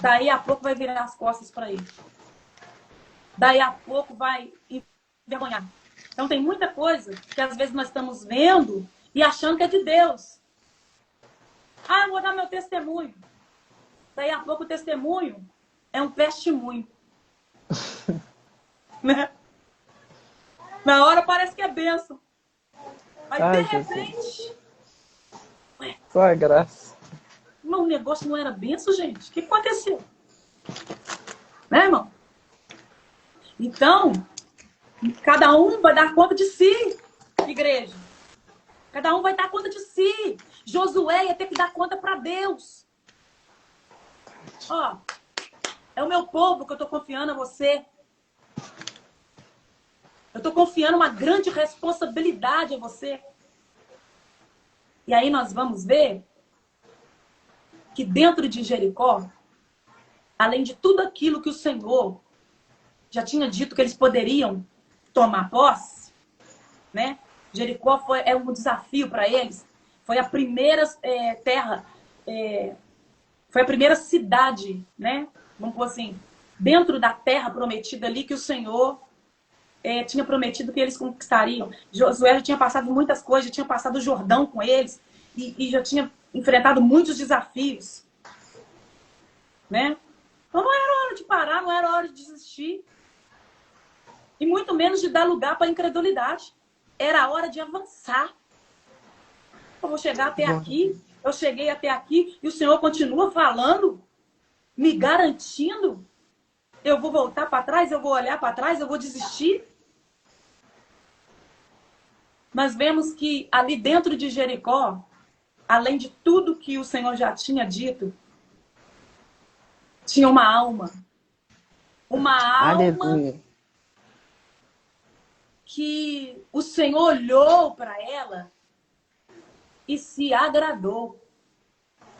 Daí a pouco vai virar as costas para ele. Daí a pouco vai envergonhar. Então tem muita coisa que às vezes nós estamos vendo e achando que é de Deus. Eu vou dar meu testemunho. Daí a pouco o testemunho é um testemunho. Né? Na hora parece que é bênção. Mas de repente... Só a graça. Mas o negócio não era benção, gente. O que aconteceu? Né, irmão? Então, cada um vai dar conta de si, igreja. Cada um vai dar conta de si. Josué ia ter que dar conta para Deus. Ó, é o meu povo que eu estou confiando a você. Eu estou confiando uma grande responsabilidade a você. E aí nós vamos ver que dentro de Jericó, além de tudo aquilo que o Senhor já tinha dito que eles poderiam tomar posse, né? Jericó é um desafio para eles. Foi a primeira terra, foi a primeira cidade, né? Vamos pôr assim, dentro da terra prometida ali que o Senhor tinha prometido que eles conquistariam. Josué já tinha passado muitas coisas, já tinha passado o Jordão com eles e já tinha enfrentado muitos desafios, né? Então não era hora de parar, não era hora de desistir. E muito menos de dar lugar para a incredulidade. Era a hora de avançar. Eu vou chegar até aqui, eu cheguei até aqui e o Senhor continua falando, me garantindo. Eu vou voltar para trás, eu vou olhar para trás, eu vou desistir. Mas vemos que ali dentro de Jericó, além de tudo que o Senhor já tinha dito, tinha uma alma. Uma alma que o Senhor olhou para ela e se agradou.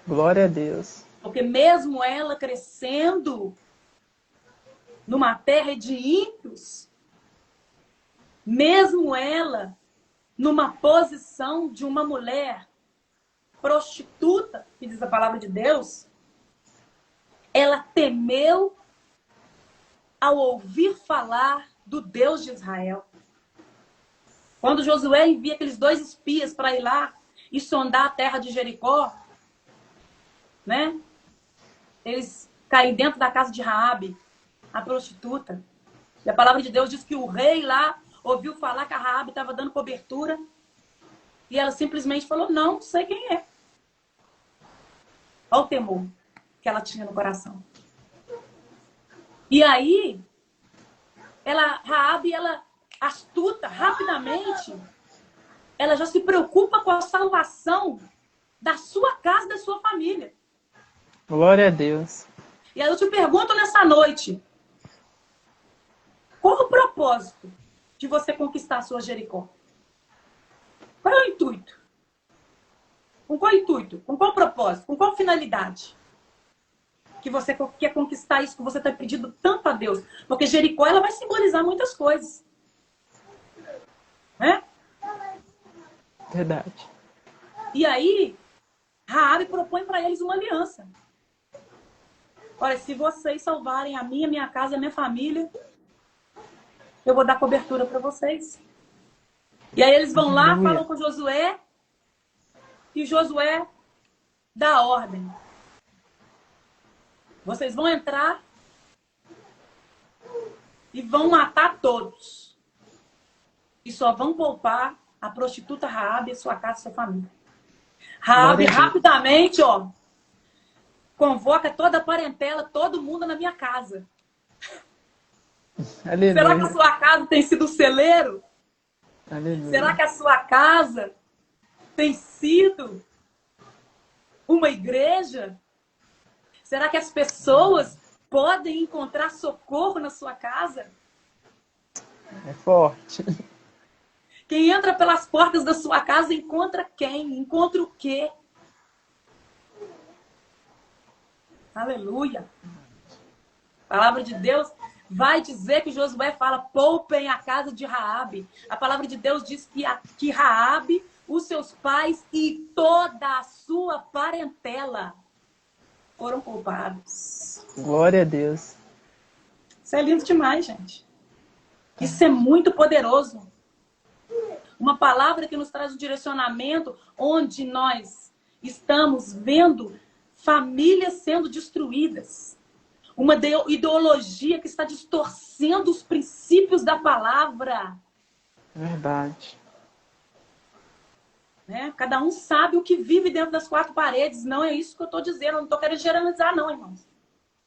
Glória a Deus. Porque mesmo ela crescendo numa terra de ímpios, mesmo ela numa posição de uma mulher prostituta, que diz a palavra de Deus, ela temeu ao ouvir falar do Deus de Israel. Quando Josué envia aqueles 2 espias para ir lá e sondar a terra de Jericó, né? Eles caem dentro da casa de Raabe, a prostituta. E a palavra de Deus diz que o rei lá ouviu falar que a Raabe estava dando cobertura e ela simplesmente falou, não sei quem é. Olha o temor que ela tinha no coração. E aí, Raabe, ela astuta, rapidamente, ela já se preocupa com a salvação da sua casa, da sua família. Glória a Deus. E aí eu te pergunto nessa noite, qual o propósito de você conquistar a sua Jericó? Qual é o intuito? Com qual intuito? Com qual propósito? Com qual finalidade? Que você quer conquistar isso que você está pedindo tanto a Deus. Porque Jericó, ela vai simbolizar muitas coisas. Né? Verdade. E aí, Raabe propõe para eles uma aliança. Olha, se vocês salvarem a minha casa, a minha família, eu vou dar cobertura para vocês. E aí eles vão lá, falam com Josué, e Josué dá a ordem. Vocês vão entrar e vão matar todos. E só vão poupar a prostituta Raabe e sua casa e sua família. Raabe rapidamente, ó, convoca toda a parentela, todo mundo na minha casa. Aleluia. Será que a sua casa tem sido celeiro? Aleluia. Será que a sua casa tem sido uma igreja? Será que as pessoas podem encontrar socorro na sua casa? É forte. Quem entra pelas portas da sua casa encontra quem? Encontra o quê? Aleluia. A palavra de Deus vai dizer que Josué fala, poupem a casa de Raabe. A palavra de Deus diz que Raabe, os seus pais e toda a sua parentela foram poupados. Glória a Deus. Isso é lindo demais, gente. Isso é muito poderoso. Uma palavra que nos traz um direcionamento onde nós estamos vendo famílias sendo destruídas. Uma ideologia que está distorcendo os princípios da palavra. Verdade. né? Cada um sabe o que vive dentro das quatro paredes. Não é isso que eu estou dizendo. Eu não estou querendo generalizar, não, irmãos.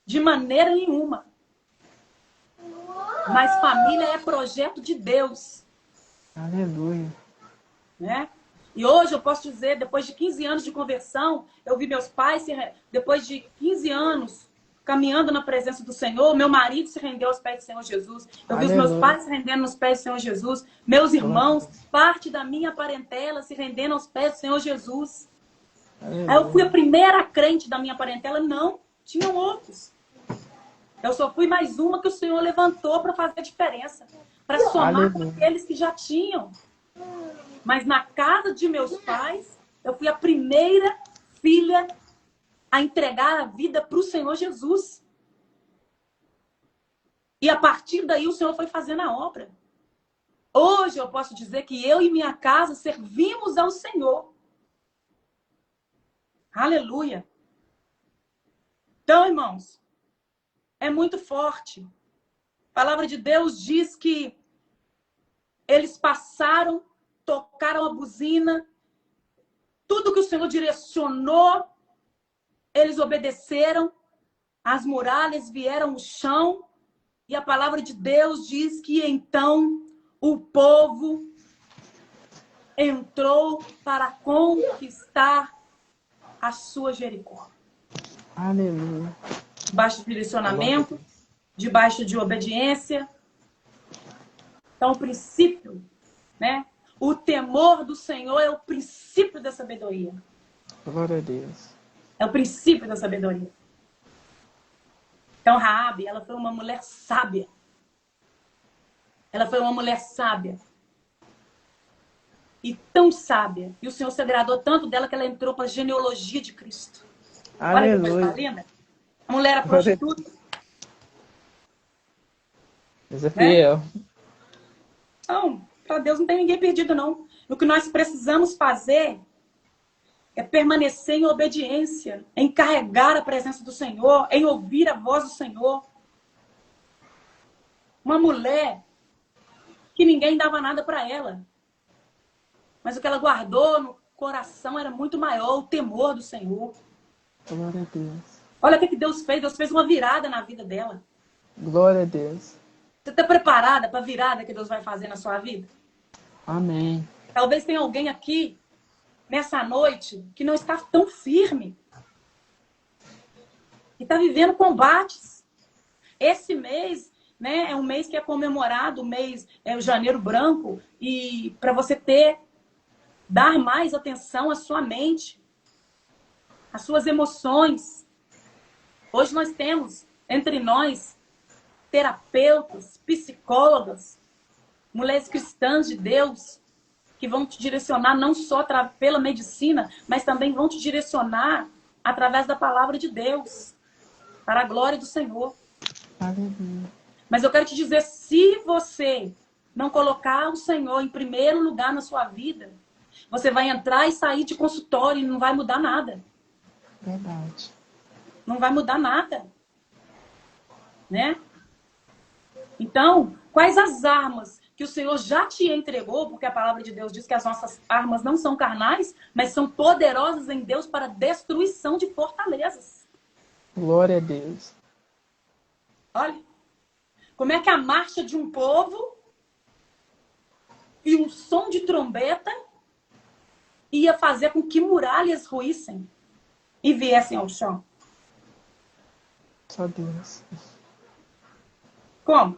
De maneira nenhuma. Mas família é projeto de Deus. Aleluia. Né? E hoje eu posso dizer, depois de 15 anos de conversão, eu vi meus pais, depois de 15 anos caminhando na presença do Senhor, meu marido se rendeu aos pés do Senhor Jesus. Eu vi os meus pais se rendendo aos pés do Senhor Jesus. Meus irmãos, parte da minha parentela se rendendo aos pés do Senhor Jesus. Aí eu fui a primeira crente da minha parentela? Não, tinham outros. Eu só fui mais uma que o Senhor levantou para fazer a diferença, para somar com aqueles que já tinham. Mas na casa de meus pais, eu fui a primeira filha a entregar a vida para o Senhor Jesus. E a partir daí o Senhor foi fazendo a obra. Hoje eu posso dizer que eu e minha casa servimos ao Senhor. Aleluia. Então, irmãos, é muito forte. A palavra de Deus diz que eles passaram, tocaram a buzina, tudo que o Senhor direcionou, eles obedeceram, as muralhas vieram no chão, e a palavra de Deus diz que então o povo entrou para conquistar a sua Jericó. Aleluia. Debaixo de direcionamento, debaixo de obediência. Então, o princípio, né? O temor do Senhor é o princípio da sabedoria. Glória a Deus. É o princípio da sabedoria. Então, Raabe, ela foi uma mulher sábia. Ela foi uma mulher sábia. E tão sábia. E o Senhor se agradou tanto dela que ela entrou para a genealogia de Cristo. Olha que coisa linda. A mulher era prostituta. Deus é fiel. Não, para Deus não tem ninguém perdido, não. O que nós precisamos fazer é permanecer em obediência, em carregar a presença do Senhor, em ouvir a voz do Senhor. Uma mulher que ninguém dava nada para ela. Mas o que ela guardou no coração era muito maior, o temor do Senhor. Glória a Deus. Olha o que Deus fez. Deus fez uma virada na vida dela. Glória a Deus. Você está preparada para a virada que Deus vai fazer na sua vida? Amém. Talvez tenha alguém aqui, nessa noite, que não está tão firme. Que está vivendo combates. Esse mês, né, é um mês que é comemorado, o mês é o Janeiro Branco. E para você dar mais atenção à sua mente, às suas emoções. Hoje nós temos, entre nós, terapeutas, psicólogas, mulheres cristãs de Deus, que vão te direcionar não só pela medicina, mas também vão te direcionar através da palavra de Deus, para a glória do Senhor. Aleluia. Mas eu quero te dizer, se você não colocar o Senhor em primeiro lugar na sua vida, você vai entrar e sair de consultório e não vai mudar nada. Verdade. Não vai mudar nada. Né? Então, quais as armas que o Senhor já te entregou? Porque a palavra de Deus diz que as nossas armas não são carnais, mas são poderosas em Deus para destruição de fortalezas. Glória a Deus. Olha, como é que a marcha de um povo e um som de trombeta ia fazer com que muralhas ruíssem e viessem ao chão? Só Deus. Como?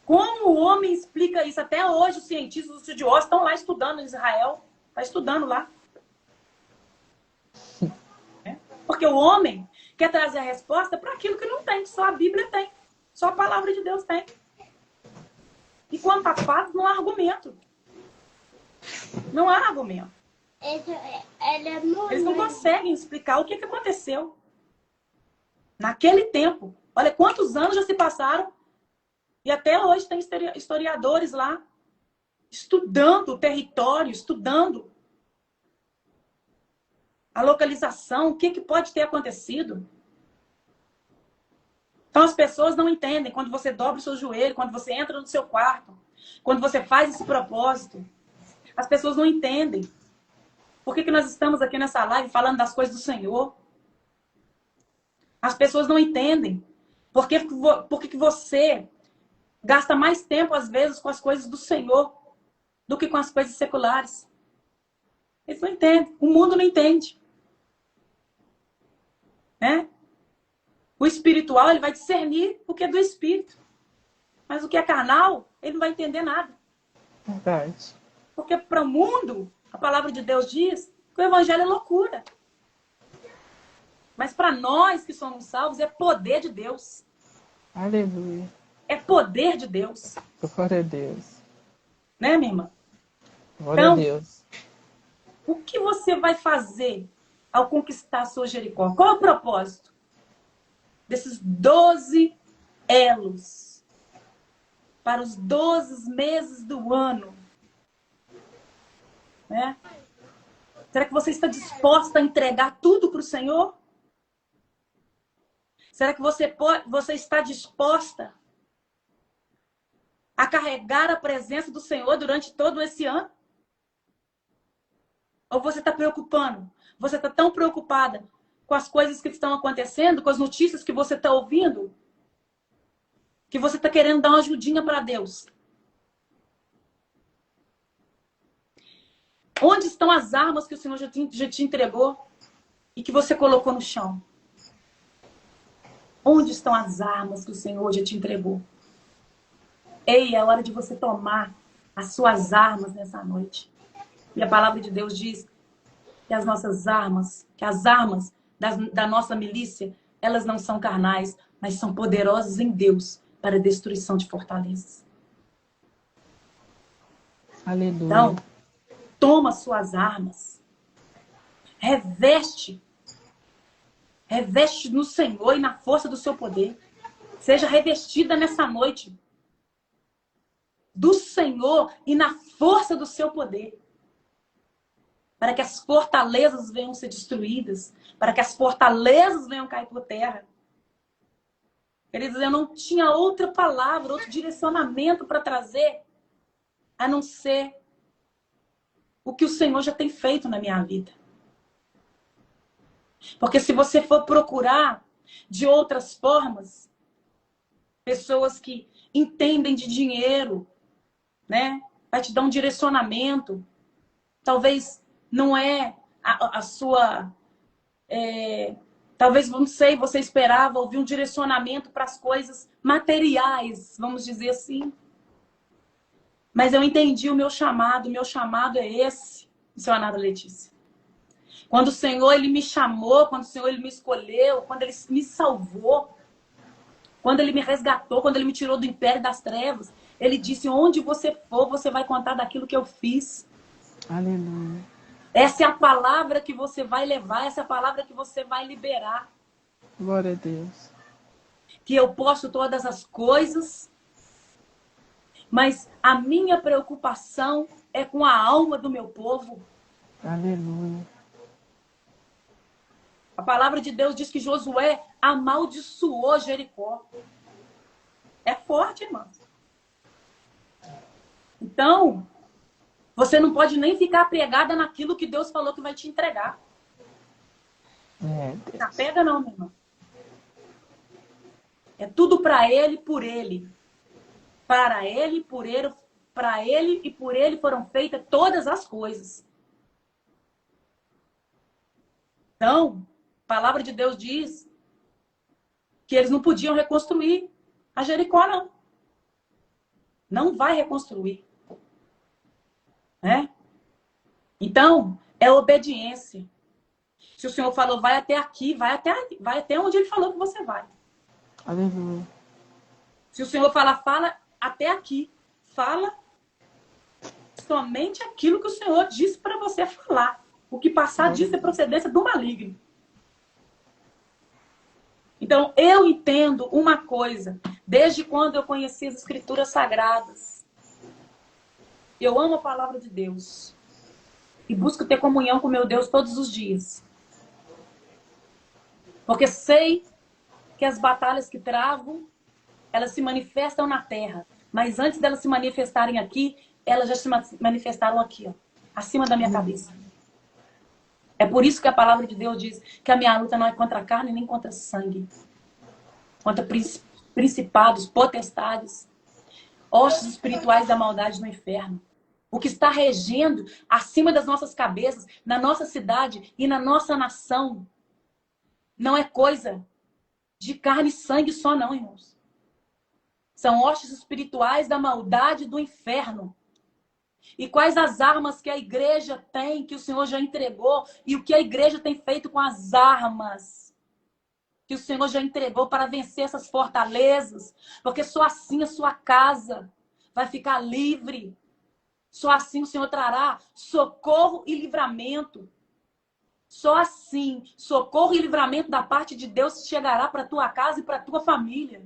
Como o homem explica isso? Até hoje os cientistas, os estudiosos estão lá estudando em Israel. Está estudando lá. Porque o homem quer trazer a resposta para aquilo que não tem, que só a Bíblia tem. Só a palavra de Deus tem. E quanto a fatos, não há argumento. Não há argumento. Eles não conseguem explicar o que aconteceu. Naquele tempo. Olha quantos anos já se passaram. E até hoje tem historiadores lá estudando o território, estudando a localização, o que pode ter acontecido. Então as pessoas não entendem quando você dobra o seu joelho, quando você entra no seu quarto, quando você faz esse propósito. As pessoas não entendem. Por que nós estamos aqui nessa live falando das coisas do Senhor? As pessoas não entendem. Por que você gasta mais tempo, às vezes, com as coisas do Senhor do que com as coisas seculares? Eles não entendem. O mundo não entende. Né? O espiritual, ele vai discernir o que é do espírito. Mas o que é carnal, ele não vai entender nada. Verdade. Porque para o mundo, a palavra de Deus diz que o evangelho é loucura. Mas para nós que somos salvos, é poder de Deus. Aleluia. É poder de Deus. Glória a Deus. Né, minha irmã? Glória Então, a Deus. o que você vai fazer ao conquistar a sua Jericó? Qual é o propósito desses 12 elos para os 12 meses do ano? Né? Será que você está disposta a entregar tudo para o Senhor? Será que você está disposta a carregar a presença do Senhor durante todo esse ano? Ou você está preocupando? Você está tão preocupada com as coisas que estão acontecendo, com as notícias que você está ouvindo, que você está querendo dar uma ajudinha para Deus? Onde estão as armas que o Senhor já te entregou e que você colocou no chão? Onde estão as armas que o Senhor já te entregou? Ei, é hora de você tomar as suas armas nessa noite. E a palavra de Deus diz que as nossas armas, que as armas da nossa milícia, elas não são carnais, mas são poderosas em Deus para a destruição de fortalezas. Aleluia. Então, toma suas armas. Reveste no Senhor e na força do seu poder. Seja revestida nessa noite do Senhor e na força do seu poder. Para que as fortalezas venham ser destruídas. Para que as fortalezas venham cair por terra. Queridos, eu não tinha outra palavra, outro direcionamento para trazer, a não ser o que o Senhor já tem feito na minha vida. Porque se você for procurar de outras formas, pessoas que entendem de dinheiro, né? Vai te dar um direcionamento. Talvez não é a sua... talvez, não sei, você esperava ouvir um direcionamento para as coisas materiais, vamos dizer assim. Mas eu entendi o meu chamado é esse, missionária Letícia. Quando o Senhor, Ele me chamou, quando o Senhor, Ele me escolheu, quando Ele me salvou, quando Ele me resgatou, quando Ele me tirou do império das trevas, Ele disse, onde você for, você vai contar daquilo que eu fiz. Aleluia. Essa é a palavra que você vai levar, essa é a palavra que você vai liberar. Glória a Deus. Que eu posso todas as coisas, mas a minha preocupação é com a alma do meu povo. Aleluia. A palavra de Deus diz que Josué amaldiçoou Jericó. É forte, irmãos. Então, você não pode nem ficar apegada naquilo que Deus falou que vai te entregar. Não apega não, meu irmão. É tudo para Ele, por Ele. Para Ele, por Ele, para Ele e por Ele foram feitas todas as coisas. Então, a palavra de Deus diz que eles não podiam reconstruir a Jericó, não. Não vai reconstruir. Né? Então, é obediência. Se o Senhor falou, vai até aqui, vai até onde Ele falou que você vai. Aleluia. Se o Senhor falar, fala até aqui. Fala somente aquilo que o Senhor disse para você falar. O que passar disso é procedência do maligno. Então, eu entendo uma coisa. Desde quando eu conheci as Escrituras Sagradas. Eu amo a palavra de Deus. E busco ter comunhão com meu Deus todos os dias. Porque sei que as batalhas que travo, elas se manifestam na terra. Mas antes delas se manifestarem aqui, elas já se manifestaram aqui, ó, acima da minha cabeça. É por isso que a palavra de Deus diz que a minha luta não é contra a carne nem contra sangue. Contra principados, potestades, hostes espirituais da maldade no inferno. O que está regendo acima das nossas cabeças, na nossa cidade e na nossa nação, não é coisa de carne e sangue só não, irmãos. São hostes espirituais da maldade do inferno. E quais as armas que a igreja tem, que o Senhor já entregou, e o que a igreja tem feito com as armas que o Senhor já entregou para vencer essas fortalezas. Porque só assim a sua casa vai ficar livre. Só assim o Senhor trará socorro e livramento. Só assim, socorro e livramento da parte de Deus chegará para a tua casa e para a tua família.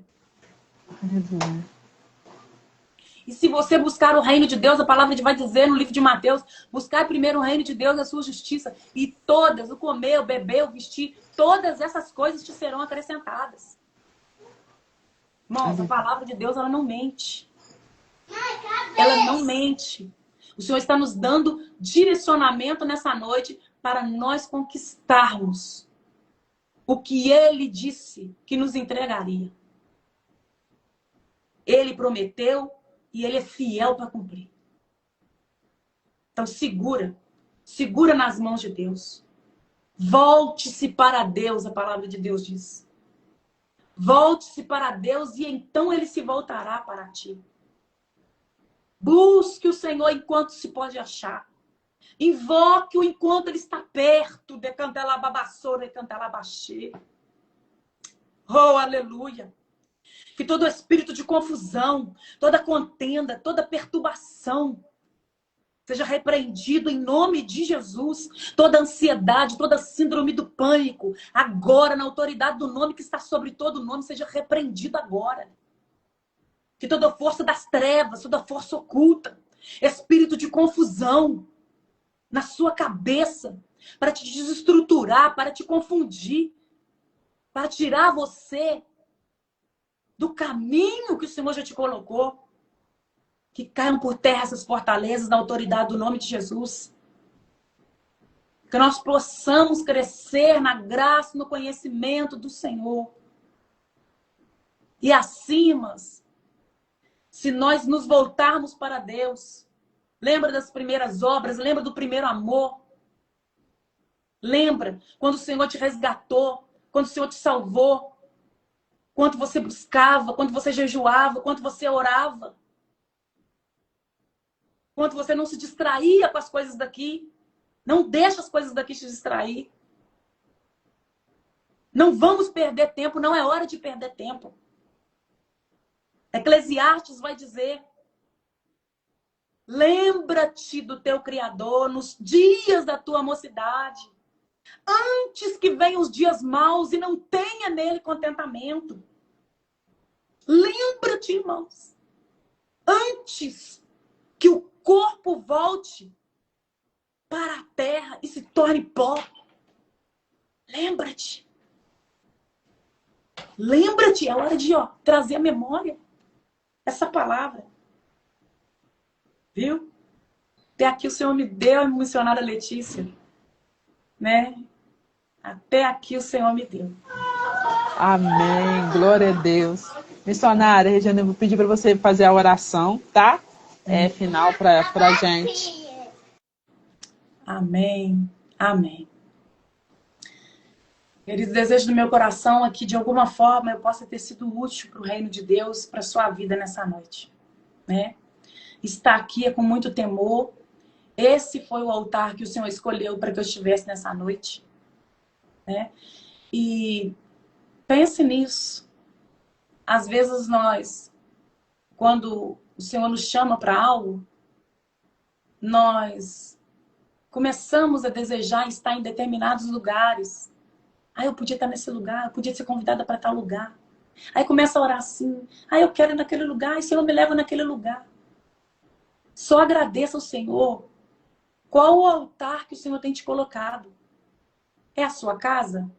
E se você buscar o reino de Deus, a palavra vai dizer no livro de Mateus, buscar primeiro o reino de Deus e a sua justiça, e todas, o comer, o beber, o vestir, todas essas coisas te serão acrescentadas. Irmãos, a palavra de Deus, ela não mente. Ela não mente. O Senhor está nos dando direcionamento nessa noite para nós conquistarmos o que Ele disse que nos entregaria. Ele prometeu e Ele é fiel para cumprir. Então segura nas mãos de Deus. Volte-se para Deus, a palavra de Deus diz. Volte-se para Deus e então Ele se voltará para ti. Busque o Senhor enquanto se pode achar. Invoque-o enquanto Ele está perto. Decantelababassora, decantelabaxê. Oh, aleluia. Que todo espírito de confusão, toda contenda, toda perturbação seja repreendido em nome de Jesus. Toda ansiedade, toda síndrome do pânico, agora, na autoridade do nome que está sobre todo nome, seja repreendido agora. Que toda força das trevas, toda força oculta, espírito de confusão na sua cabeça, para te desestruturar, para te confundir, para tirar você do caminho que o Senhor já te colocou. Que caiam por terra essas fortalezas na autoridade do nome de Jesus. Que nós possamos crescer na graça, no conhecimento do Senhor. E acima, se nós nos voltarmos para Deus, lembra das primeiras obras, lembra do primeiro amor. Lembra quando o Senhor te resgatou, quando o Senhor te salvou, quando você buscava, quando você jejuava, quando você orava. Quando você não se distraía com as coisas daqui. Não deixa as coisas daqui te distrair. Não vamos perder tempo. Não é hora de perder tempo. Eclesiastes vai dizer: lembra-te do teu Criador nos dias da tua mocidade. Antes que venham os dias maus e não tenha nele contentamento. Lembra-te, irmãos. Antes que o corpo volte para a terra e se torne pó. Lembra-te. Lembra-te, é hora de trazer a memória essa palavra. Viu? Até aqui o Senhor me deu, a missionária Letícia. Né? Até aqui o Senhor me deu. Amém. Glória a Deus. Missionária, Regiane, eu vou pedir para você fazer a oração, tá? Final para a gente. Amém. Amém. Querido, desejo do meu coração aqui, de alguma forma, eu possa ter sido útil para o reino de Deus, para a sua vida nessa noite. Né? Estar aqui é com muito temor. Esse foi o altar que o Senhor escolheu para que eu estivesse nessa noite. Né? E pense nisso. Às vezes nós, quando o Senhor nos chama para algo, nós começamos a desejar estar em determinados lugares. Eu podia estar nesse lugar, eu podia ser convidada para tal lugar. Aí começa a orar assim, eu quero ir naquele lugar, e o Senhor me leva naquele lugar. Só agradeça ao Senhor. Qual o altar que o Senhor tem te colocado? É a sua casa?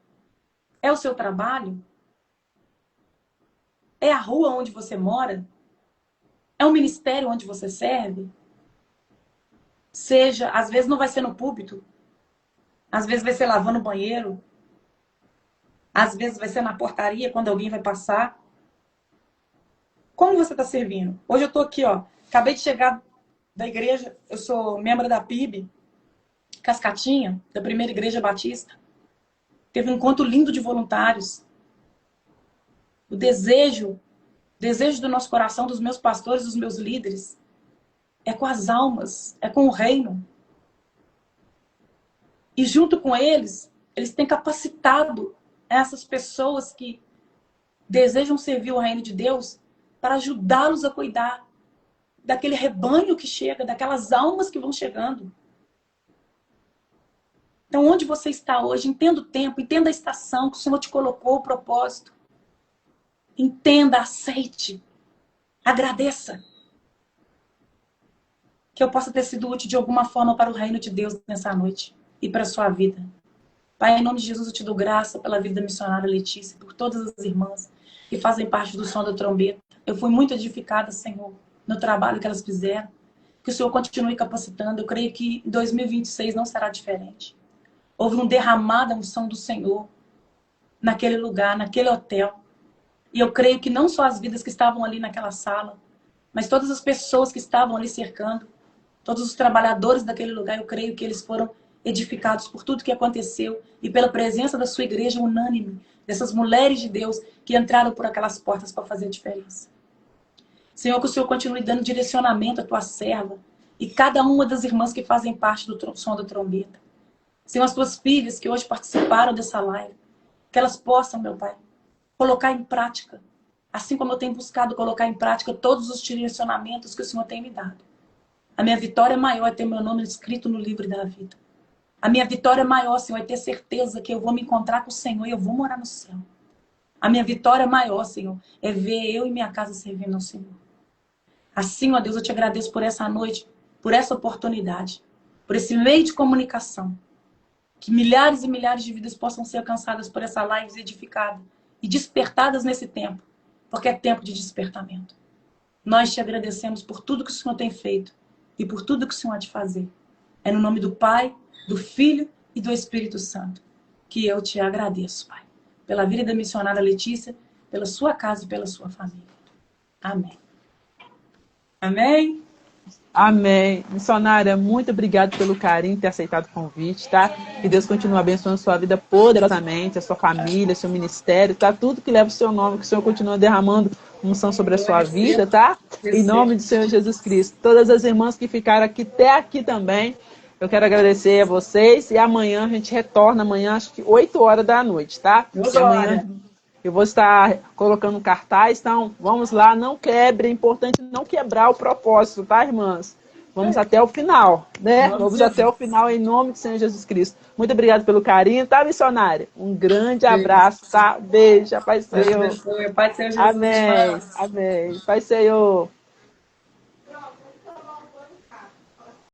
É o seu trabalho? É a rua onde você mora? É o ministério onde você serve? Seja, às vezes não vai ser no púlpito. Às vezes vai ser lavando o banheiro. Às vezes vai ser na portaria, quando alguém vai passar. Como você está servindo? Hoje eu estou aqui, ó. Acabei de chegar da igreja. Eu sou membro da PIB, Cascatinha, da Primeira Igreja Batista. Teve um encontro lindo de voluntários. O desejo do nosso coração, dos meus pastores, dos meus líderes, é com as almas, é com o reino. E junto com eles têm capacitado essas pessoas que desejam servir o reino de Deus para ajudá-los a cuidar daquele rebanho que chega, daquelas almas que vão chegando. Então, onde você está hoje, entenda o tempo, entenda a estação que o Senhor te colocou, o propósito. Entenda, aceite, agradeça. Que eu possa ter sido útil de alguma forma para o reino de Deus nessa noite e para a sua vida. Pai, em nome de Jesus, eu te dou graça pela vida da missionária Letícia, por todas as irmãs que fazem parte do som da trombeta. Eu fui muito edificada, Senhor, no trabalho que elas fizeram. Que o Senhor continue capacitando. Eu creio que em 2026 não será diferente. Houve um derramada unção do Senhor naquele lugar, naquele hotel. E eu creio que não só as vidas que estavam ali naquela sala, mas todas as pessoas que estavam ali cercando, todos os trabalhadores daquele lugar, eu creio que eles foram edificados por tudo que aconteceu e pela presença da sua igreja unânime, dessas mulheres de Deus que entraram por aquelas portas para fazer a diferença. Senhor, que o Senhor continue dando direcionamento à tua serva e cada uma das irmãs que fazem parte do som da trombeta. Senhor, as tuas filhas que hoje participaram dessa live, que elas possam, meu Pai, colocar em prática, assim como eu tenho buscado colocar em prática todos os direcionamentos que o Senhor tem me dado. A minha vitória maior é ter meu nome escrito no livro da vida. A minha vitória maior, Senhor, é ter certeza que eu vou me encontrar com o Senhor e eu vou morar no céu. A minha vitória maior, Senhor, é ver eu e minha casa servindo ao Senhor. Assim, ó Deus, eu te agradeço por essa noite, por essa oportunidade, por esse meio de comunicação. Que milhares e milhares de vidas possam ser alcançadas por essa live edificada e despertadas nesse tempo, porque é tempo de despertamento. Nós te agradecemos por tudo que o Senhor tem feito e por tudo que o Senhor há de fazer. É no nome do Pai, do Filho e do Espírito Santo que eu te agradeço, Pai. Pela vida da missionária Letícia, pela sua casa e pela sua família. Amém. Amém? Amém. Missionária, muito obrigada pelo carinho, ter aceitado o convite, tá? Que Deus continue abençoando a sua vida poderosamente, a sua família, seu ministério, tá? Tudo que leva o seu nome, que o Senhor continue derramando unção sobre a sua vida, tá? Em nome do Senhor Jesus Cristo. Todas as irmãs que ficaram aqui, até aqui também, eu quero agradecer a vocês. E amanhã a gente retorna, amanhã acho que 8 horas da noite, tá? E amanhã eu vou estar colocando um cartaz, então vamos lá, não quebre, é importante não quebrar o propósito, tá, irmãs? Vamos até o final, né? Vamos até o final em nome do Senhor Jesus Cristo. Muito obrigado pelo carinho, tá, missionária? Um grande abraço, tá? Beijo, Pai do Senhor. Pai do Senhor Jesus. Amém, amém. Pai do Senhor.